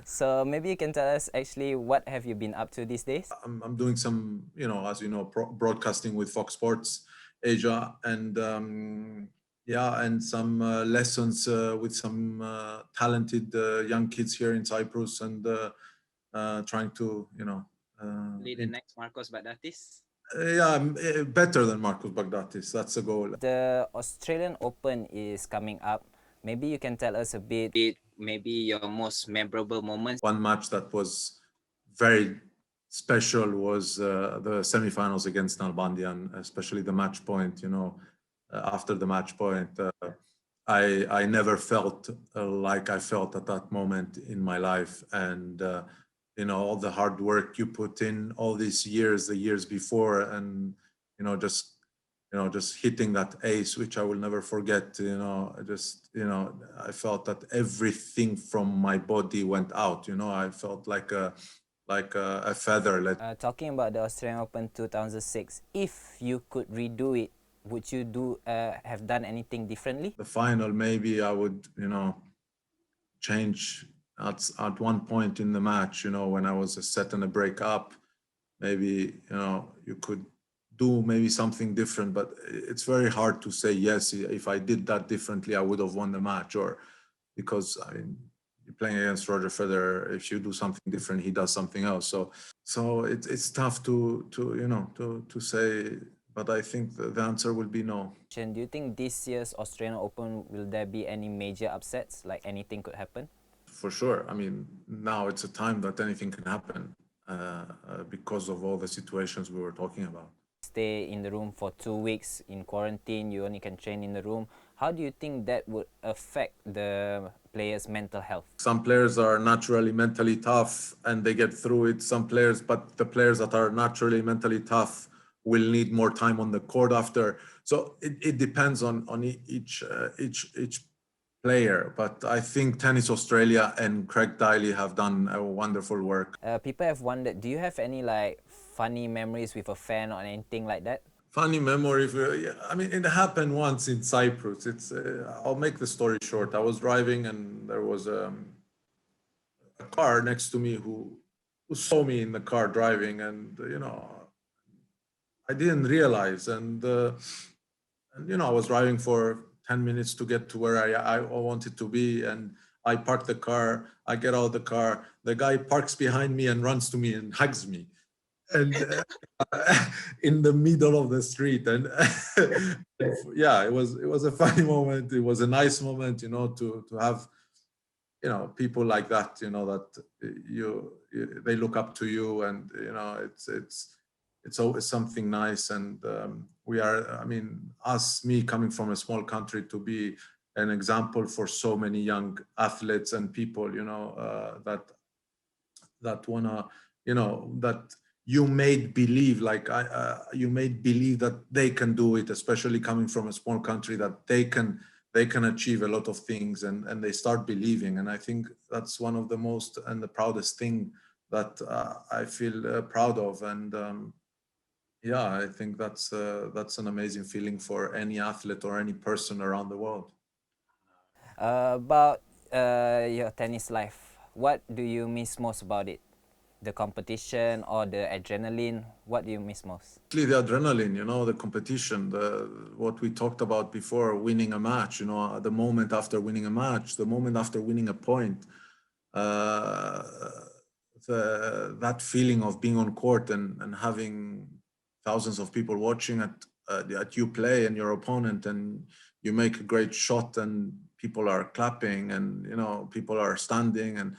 So maybe you can tell us actually what have you been up to these days? I'm doing some, as you know, broadcasting with Fox Sports Asia, and yeah, and some lessons with some talented young kids here in Cyprus, and trying to, Be the next Marcos Baghdatis. yeah, better than Marcos Baghdatis. That's the goal. The Australian Open is coming up. Maybe you can tell us a bit, maybe your most memorable moments. One match that was very special was the semifinals against Nalbandian, especially the match point. After the match point, I never felt like I felt at that moment in my life, and all the hard work you put in all these years, the years before, and just hitting that ace, which I will never forget. I felt that everything from my body went out. I felt like a feather. Talking about the Australian Open 2006, if you could redo it, would you have done anything differently? The final, maybe I would, change at one point in the match, when I was set and a break up, maybe, you could do maybe something different, but it's very hard to say, yes, if I did that differently, I would have won the match, or because, I mean, you're playing against Roger Federer. If you do something different, he does something else. So it's tough to say, but I think the answer will be no. Do you think this year's Australian Open, will there be any major upsets, like anything could happen? For sure. I mean, now it's a time that anything can happen because of all the situations we were talking about. Stay in the room for 2 weeks in quarantine, you only can train in the room. How do you think that would affect the players' mental health? Some players are naturally mentally tough and they get through it. But the players that are naturally mentally tough will need more time on the court after. So it depends on each player. But I think Tennis Australia and Craig Daly have done a wonderful work. People have wondered, do you have any funny memories with a fan or anything like that? Funny memory. Yeah, I mean, it happened once in Cyprus. I'll make the story short. I was driving and there was a car next to me who saw me in the car driving, and I didn't realize, and I was driving for 10 minutes to get to where I wanted to be, and I parked the car. I get out of the car. The guy parks behind me and runs to me and hugs me, and in the middle of the street. And yeah, it was a funny moment. It was a nice moment, to have people like that, that they look up to you, and it's always something nice. And me coming from a small country, to be an example for so many young athletes and people, that wanna, that you made believe, you made believe that they can do it, especially coming from a small country, that they can achieve a lot of things, and they start believing. And I think that's one of the most and the proudest thing that I feel proud of. And yeah, I think that's an amazing feeling for any athlete or any person around the world. About your tennis life, what do you miss most about it? The competition or the adrenaline? What do you miss most? The adrenaline, the competition, what we talked about before, winning a match, the moment after winning a match, the moment after winning a point, uh, that feeling of being on court and having thousands of people watching at you play and your opponent, and you make a great shot and people are clapping, and people are standing, and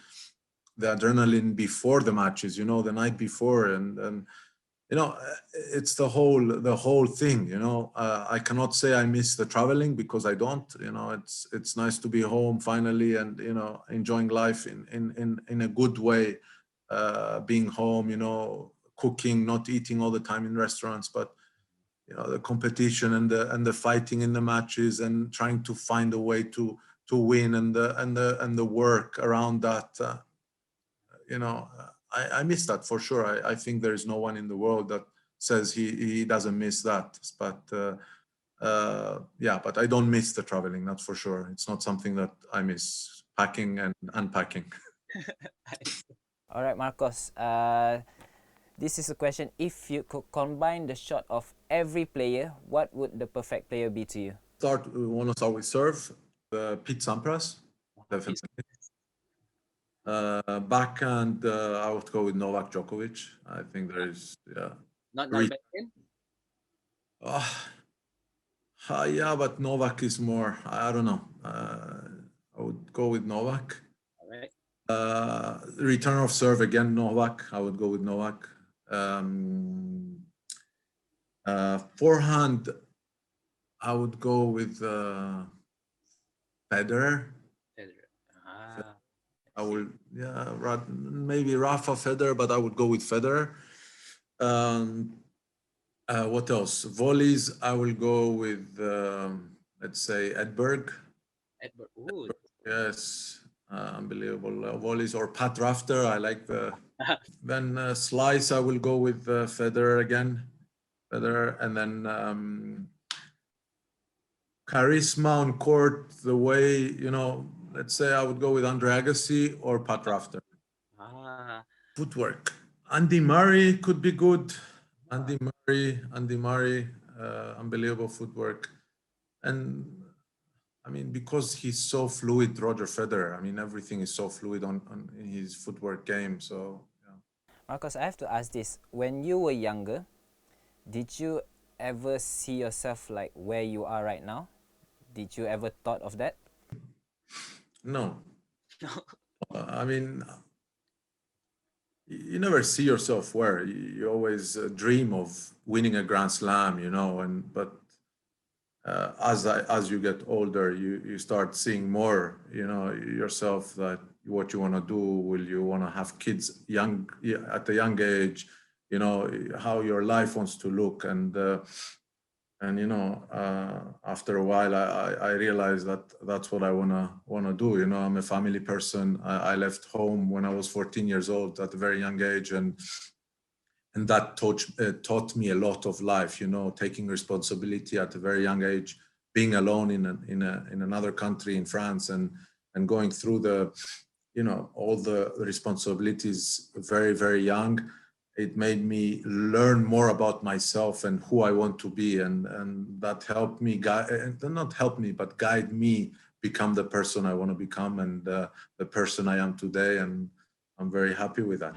the adrenaline before the matches, the night before, and it's the whole thing. I cannot say I miss the traveling, because I don't. It's nice to be home finally, and enjoying life in a good way, being home, cooking, not eating all the time in restaurants, but the competition and the fighting in the matches, and trying to find a way to win, and the work around that. I miss that for sure. I think there is no one in the world that says he doesn't miss that. But yeah, but I don't miss the traveling, that's for sure. It's not something that I miss, packing and unpacking. All right, Marcos. This is a question. If you could combine the shot of every player, what would the perfect player be to you? We want to start with serve. Pete Sampras, definitely. Backhand, I would go with Novak Djokovic. I think there is, yeah. Not Re- backhand? Yeah, but Novak is more, I don't know. I would go with Novak. All right. Return of serve again, Novak. I would go with Novak. Forehand, I would go with Federer. Ah, I will, yeah, maybe Rafa Federer, but I would go with Federer. What else? Volleys, I will go with, let's say, Edberg. Edward. Ooh. Yes, unbelievable volleys. Or Pat Rafter, I like the. Then slice, I will go with Federer again. Federer, and then charisma on court, the way, you know, let's say I would go with Andre Agassi or Pat Rafter. Ah, Footwork. Andy Murray could be good. Andy Murray, unbelievable footwork. And I mean, because he's so fluid, Roger Federer, I mean, everything is so fluid on in his footwork game. So, yeah. Marcos, I have to ask this. When you were younger, did you ever see yourself like where you are right now? Did you ever thought of that? No. I mean, you never see yourself where. You always dream of winning a Grand Slam, you know, but as you get older, you start seeing more, you know, yourself, that what you want to do. Will you want to have kids at a young age? You know, how your life wants to look, and you know, after a while, I realized that that's what I wanna do. You know, I'm a family person. I left home when I was 14 years old at a very young age, and that taught me a lot of life. You know, taking responsibility at a very young age, being alone in another country, in France, and going through the, you know, all the responsibilities very, very young. It made me learn more about myself and who I want to be, and that helped me not help me, but guide me become the person I want to become, and the person I am today, and I'm very happy with that.